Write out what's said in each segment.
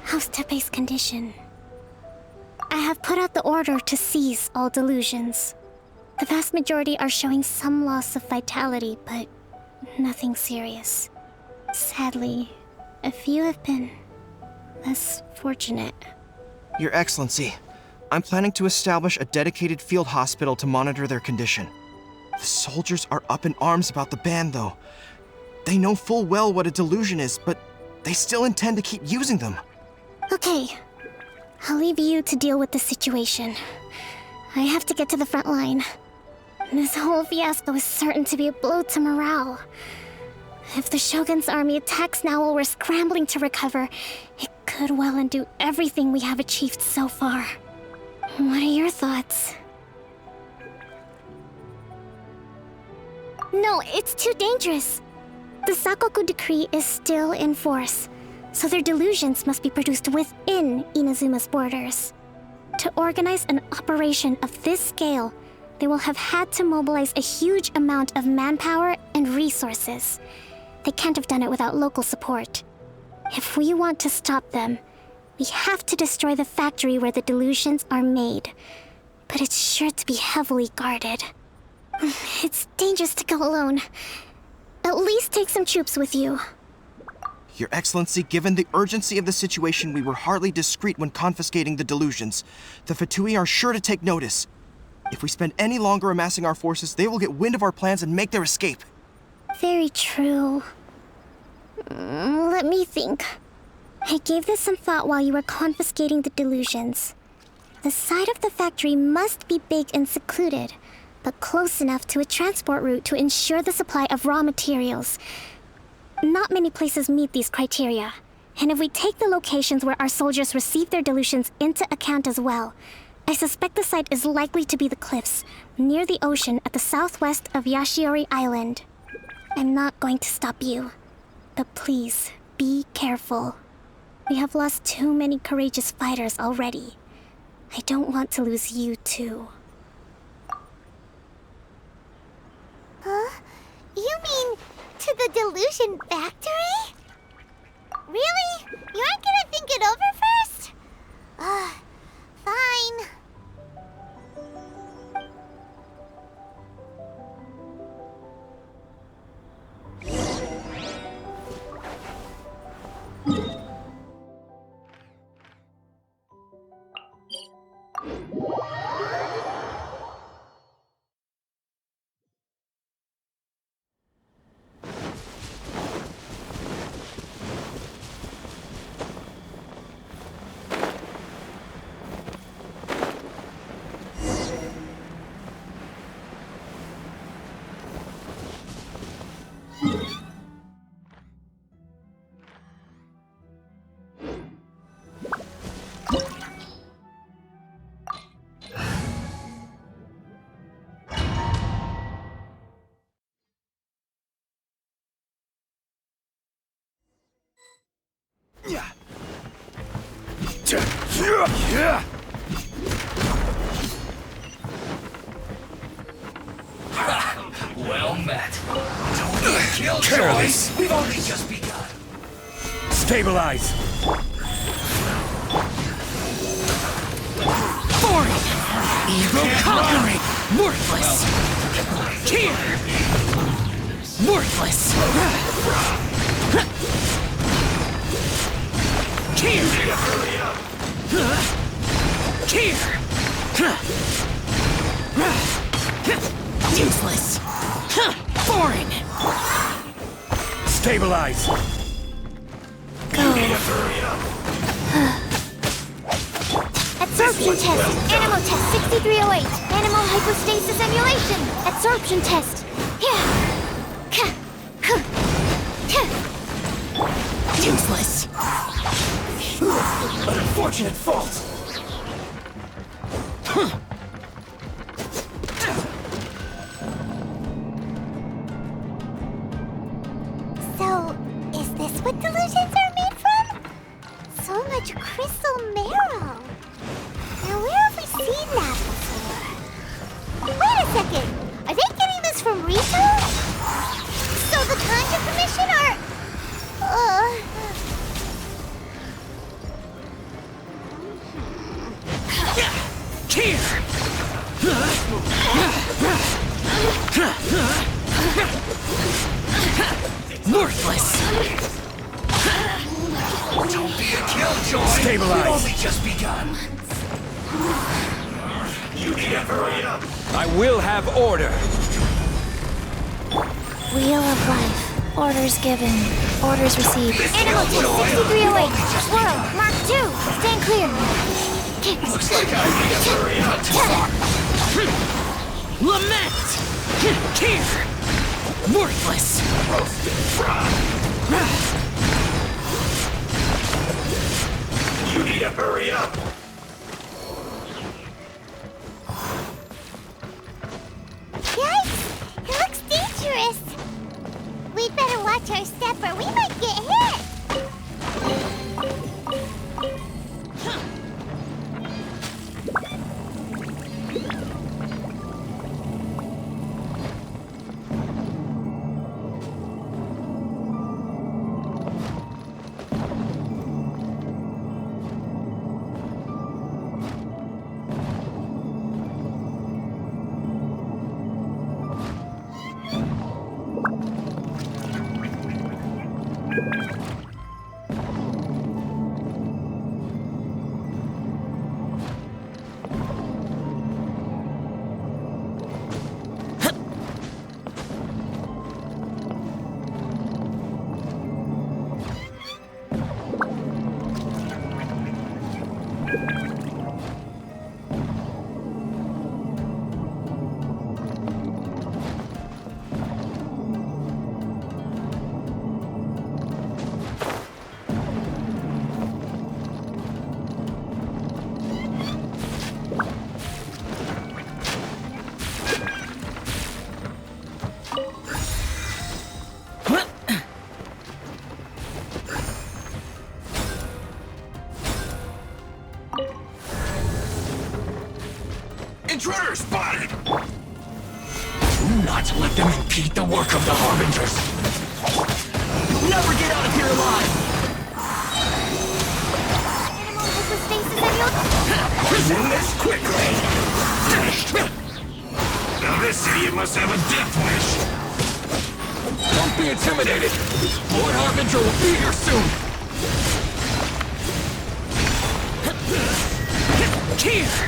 How's Tepe's condition? I have put out the order to seize all delusions. The vast majority are showing some loss of vitality, but nothing serious. Sadly, a few have been less fortunate. Your Excellency, I'm planning to establish a dedicated field hospital to monitor their condition. The soldiers are up in arms about the ban, though. They know full well what a delusion is, but they still intend to keep using them. Okay, I'll leave you to deal with the situation. I have to get to the front line. This whole fiasco is certain to be a blow to morale. If the Shogun's army attacks now while we're scrambling to recover, it could well undo everything we have achieved so far. What are your thoughts? No, it's too dangerous. The Sakoku decree is still in force, so their delusions must be produced within Inazuma's borders. To organize an operation of this scale, they will have had to mobilize a huge amount of manpower and resources. They can't have done it without local support. If we want to stop them, we have to destroy the factory where the delusions are made. But it's sure to be heavily guarded. It's dangerous to go alone. At least take some troops with you. Your Excellency, given the urgency of the situation, we were hardly discreet when confiscating the delusions. The Fatui are sure to take notice. If we spend any longer amassing our forces, they will get wind of our plans and make their escape. Very true. Let me think. I gave this some thought while you were confiscating the delusions. The side of the factory must be big and secluded, but close enough to a transport route to ensure the supply of raw materials. Not many places meet these criteria, and if we take the locations where our soldiers receive their delusions into account as well, I suspect the site is likely to be the cliffs, near the ocean at the southwest of Yashiori Island. I'm not going to stop you, but please, be careful. We have lost too many courageous fighters already. I don't want to lose you too. Huh? You mean to the Delusion factory? Really? You aren't gonna think it over first? Fine. Well met. Don't get killed, Joyce. We've only just begun. Stabilize! Foreign! Evil conquering! Worthless! Here! Worthless! Here! Here! Useless! Foreign! Stabilize! Absorption test. Animal test 6308. Animal hypostasis emulation. Absorption test. Useless! An unfortunate fault. So, is this what delusions are made from? So much crystal marrow. Now, where have we seen that before? Wait a second. Are they getting this from Rito? So the Conjure Commission are... Worthless! Don't be a killjoy! Stabilize. We've only just begun! You need to hurry up! I will have order. Wheel of Life. Orders given. Orders received. Animal Test 6308. Swirl. Mark 2. Stand clear. Looks like I need to hurry up! Lament! Here! Worthless! Roasted frog! You need to hurry up! Yikes! It looks dangerous. We'd better watch our step or we might get hit. Intruder spotted! Do not let them impede the work of the Harbingers! You'll never get out of here alive! Animal hypostasis and you'll... Resume this quickly! Finished! Now this idiot must have a death wish! Don't be intimidated! Lord Harbinger will be here soon! Here!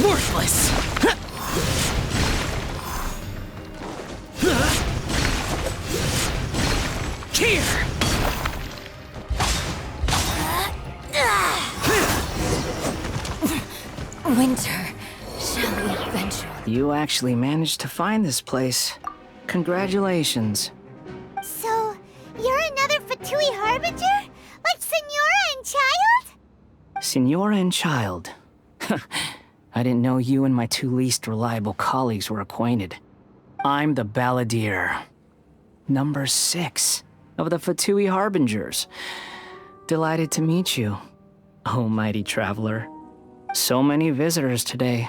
Worthless! Here! Winter shall eventually. You actually managed to find this place. Congratulations. So, you're another Fatui Harbinger? Like Senora and Child? Senora and Child. I didn't know you and my two least reliable colleagues were acquainted. I'm the Balladeer. Number 6 of the Fatui Harbingers. Delighted to meet you, oh mighty traveler. So many visitors today.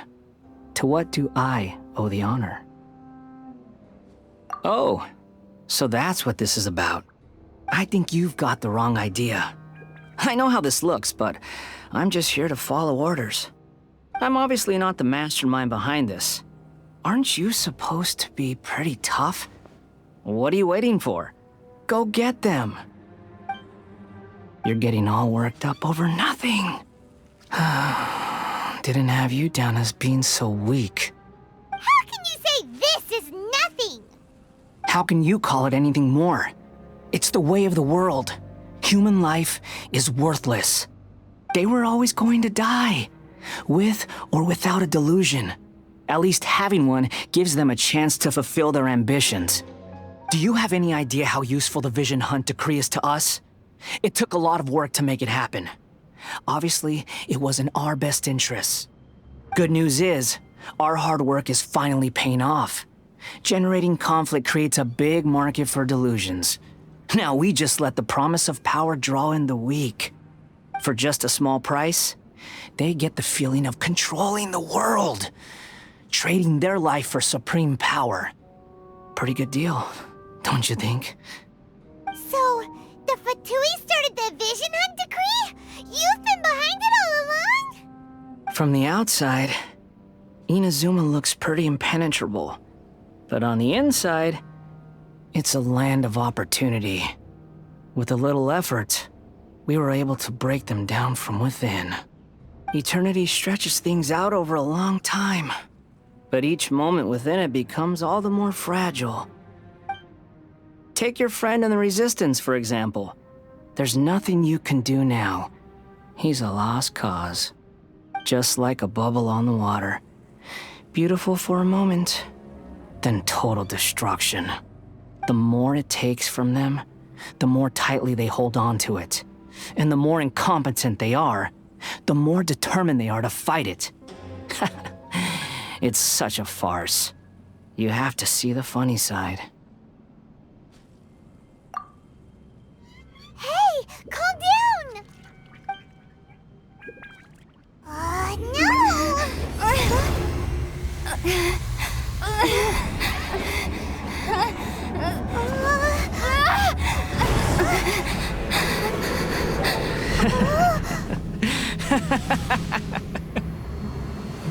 To what do I owe the honor? Oh, so that's what this is about. I think you've got the wrong idea. I know how this looks, but I'm just here to follow orders. I'm obviously not the mastermind behind this. Aren't you supposed to be pretty tough? What are you waiting for? Go get them. You're getting all worked up over nothing. Didn't have you down as being so weak. How can you say this is nothing? How can you call it anything more? It's the way of the world. Human life is worthless. They were always going to die, with or without a delusion. At least having one gives them a chance to fulfill their ambitions. Do you have any idea how useful the Vision Hunt decree is to us? It took a lot of work to make it happen. Obviously, it was in our best interests. Good news is, our hard work is finally paying off. Generating conflict creates a big market for delusions. Now we just let the promise of power draw in the weak. For just a small price, they get the feeling of controlling the world, trading their life for supreme power. Pretty good deal, don't you think? So, the Fatui started the Vision Hunt decree? You've been behind it all along? From the outside, Inazuma looks pretty impenetrable. But on the inside, it's a land of opportunity. With a little effort, we were able to break them down from within. Eternity stretches things out over a long time, but each moment within it becomes all the more fragile. Take your friend in the Resistance, for example. There's nothing you can do now. He's a lost cause. Just like a bubble on the water. Beautiful for a moment, then total destruction. The more it takes from them, the more tightly they hold on to it. And the more incompetent they are, the more determined they are to fight it. It's such a farce. You have to see the funny side. Hey, calm down!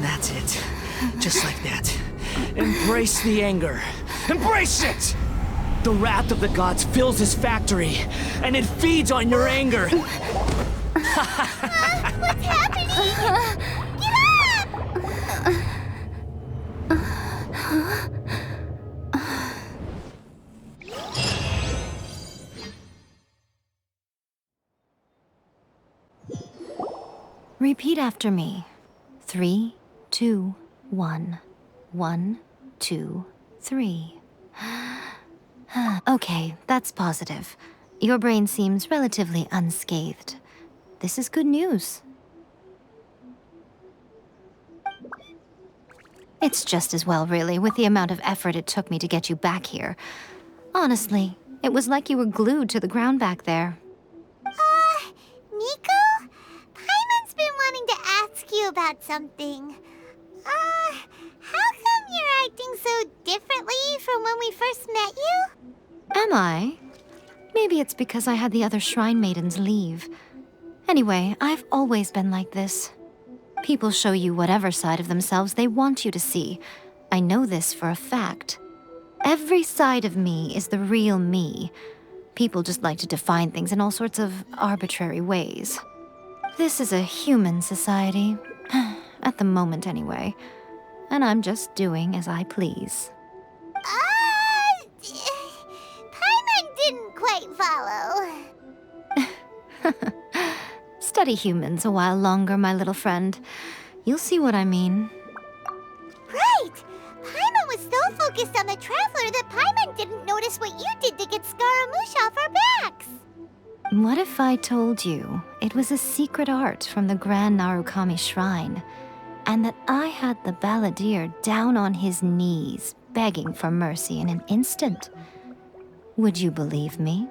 That's it. Just like that. Embrace the anger. Embrace it! The wrath of the gods fills this factory, and it feeds on your anger. What's happening? Get up! Repeat after me. 3, 2, 1. 1, 2, 3. Okay, that's positive. Your brain seems relatively unscathed. This is good news. It's just as well, really, with the amount of effort it took me to get you back here. Honestly, it was like you were glued to the ground back there. Nico? Paimon's been wanting to ask you about something. How come you're acting so differently from when we first met you? Am I? Maybe it's because I had the other Shrine Maidens leave. Anyway, I've always been like this. People show you whatever side of themselves they want you to see. I know this for a fact. Every side of me is the real me. People just like to define things in all sorts of arbitrary ways. This is a human society. At the moment, anyway. And I'm just doing as I please. Paimon didn't quite follow. Study humans a while longer, my little friend. You'll see what I mean. Right! Paimon was so focused on the Traveler that Paimon didn't notice what you did to get Scaramouche off our backs. What if I told you it was a secret art from the Grand Narukami Shrine, and that I had the balladeer down on his knees, begging for mercy in an instant? Would you believe me?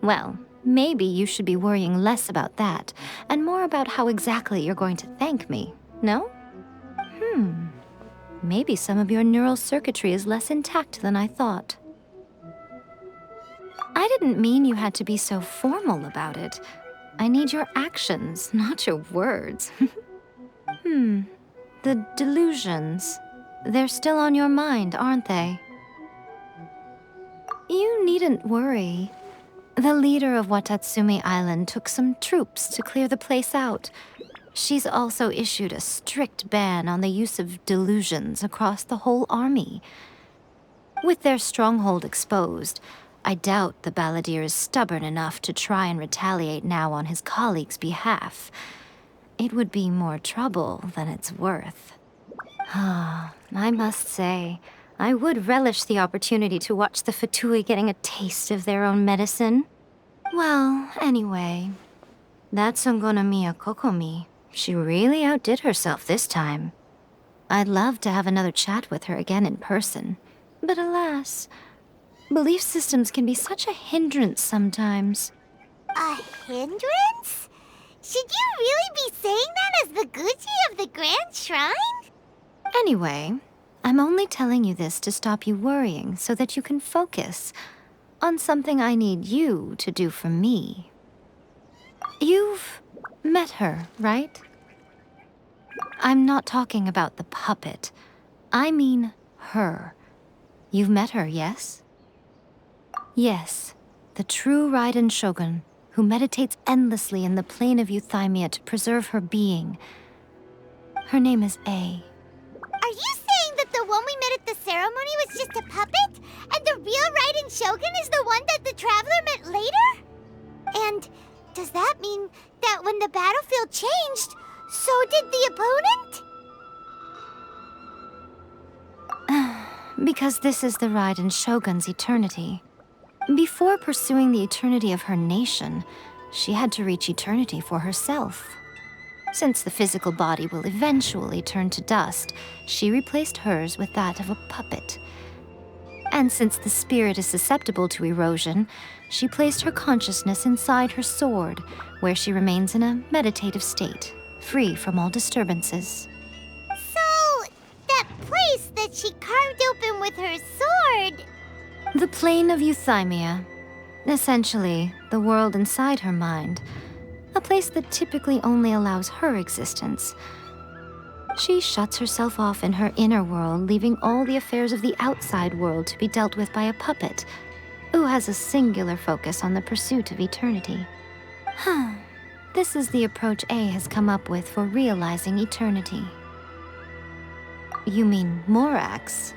Well, maybe you should be worrying less about that, and more about how exactly you're going to thank me, no? Maybe some of your neural circuitry is less intact than I thought. I didn't mean you had to be so formal about it. I need your actions, not your words. The delusions. They're still on your mind, aren't they? You needn't worry. The leader of Watatsumi Island took some troops to clear the place out. She's also issued a strict ban on the use of delusions across the whole army. With their stronghold exposed, I doubt the balladeer is stubborn enough to try and retaliate now on his colleagues' behalf. It would be more trouble than it's worth. I must say, I would relish the opportunity to watch the Fatui getting a taste of their own medicine. Well, anyway, that Sangonomiya Kokomi, She really outdid herself this time. I'd love to have another chat with her again in person. But alas, belief systems can be such a hindrance sometimes. A hindrance? Should you really be saying that as the Gucci of the Grand Shrine? Anyway, I'm only telling you this to stop you worrying so that you can focus on something I need you to do for me. You've met her, right? I'm not talking about the puppet. I mean her. You've met her, yes? Yes, the true Raiden Shogun, who meditates endlessly in the plane of Euthymia to preserve her being. Her name is A. Are you saying that the one we met at the ceremony was just a puppet? And the real Raiden Shogun is the one that the Traveler met later? And does that mean that when the battlefield changed, so did the opponent? Because this is the Raiden Shogun's eternity. Before pursuing the eternity of her nation, she had to reach eternity for herself. Since the physical body will eventually turn to dust, she replaced hers with that of a puppet. And since the spirit is susceptible to erosion, she placed her consciousness inside her sword, where she remains in a meditative state, free from all disturbances. So, that place that she carved open with her sword... The plane of Euthymia. Essentially, the world inside her mind. A place that typically only allows her existence. She shuts herself off in her inner world, leaving all the affairs of the outside world to be dealt with by a puppet, who has a singular focus on the pursuit of eternity. This is the approach A has come up with for realizing eternity. You mean Morax?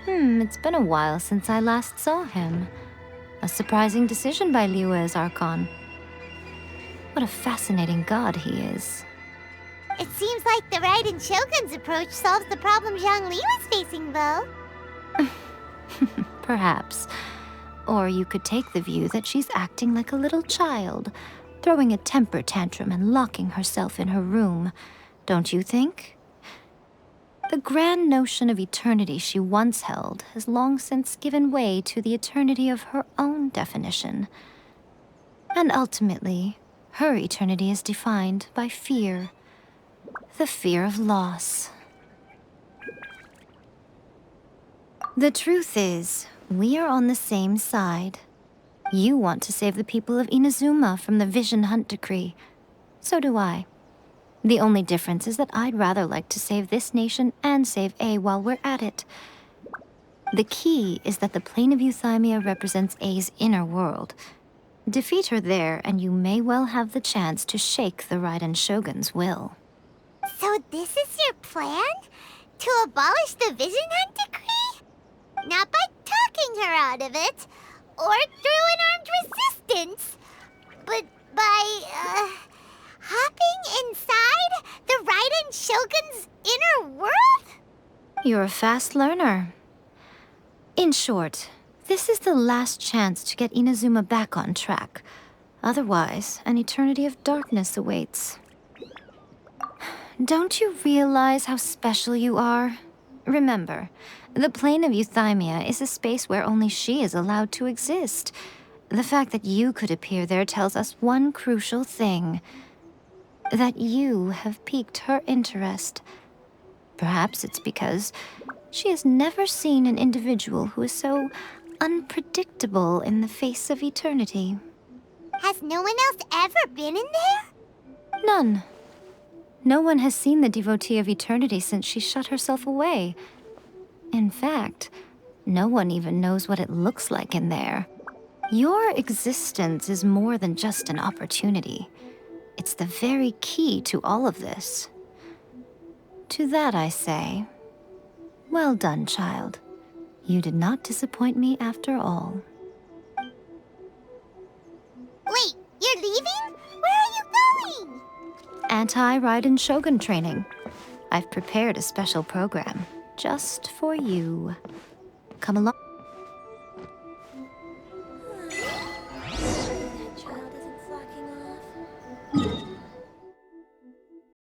It's been a while since I last saw him. A surprising decision by Liyue's Archon. What a fascinating god he is. It seems like the Raiden Shogun's approach solves the problem Zhongli was facing, though. Perhaps. Or you could take the view that she's acting like a little child, throwing a temper tantrum and locking herself in her room. Don't you think? The grand notion of eternity she once held has long since given way to the eternity of her own definition. And ultimately, her eternity is defined by fear. The fear of loss. The truth is, we are on the same side. You want to save the people of Inazuma from the Vision Hunt Decree. So do I. The only difference is that I'd rather like to save this nation and save A while we're at it. The key is that the plane of Euthymia represents A's inner world. Defeat her there, and you may well have the chance to shake the Raiden Shogun's will. So this is your plan? To abolish the Vision Hunt Decree? Not by talking her out of it, or through an armed resistance, but by, hopping inside the Raiden Shogun's inner world? You're a fast learner. In short, this is the last chance to get Inazuma back on track. Otherwise, an eternity of darkness awaits. Don't you realize how special you are? Remember, the plane of Euthymia is a space where only she is allowed to exist. The fact that you could appear there tells us one crucial thing. That you have piqued her interest. Perhaps it's because she has never seen an individual who is so unpredictable in the face of eternity. Has no one else ever been in there? None. No one has seen the devotee of eternity since she shut herself away. In fact, no one even knows what it looks like in there. Your existence is more than just an opportunity. It's the very key to all of this. To that I say, well done, child. You did not disappoint me after all. Wait, you're leaving? Where are you going? Anti-Raiden Shogun training. I've prepared a special program just for you. Come along.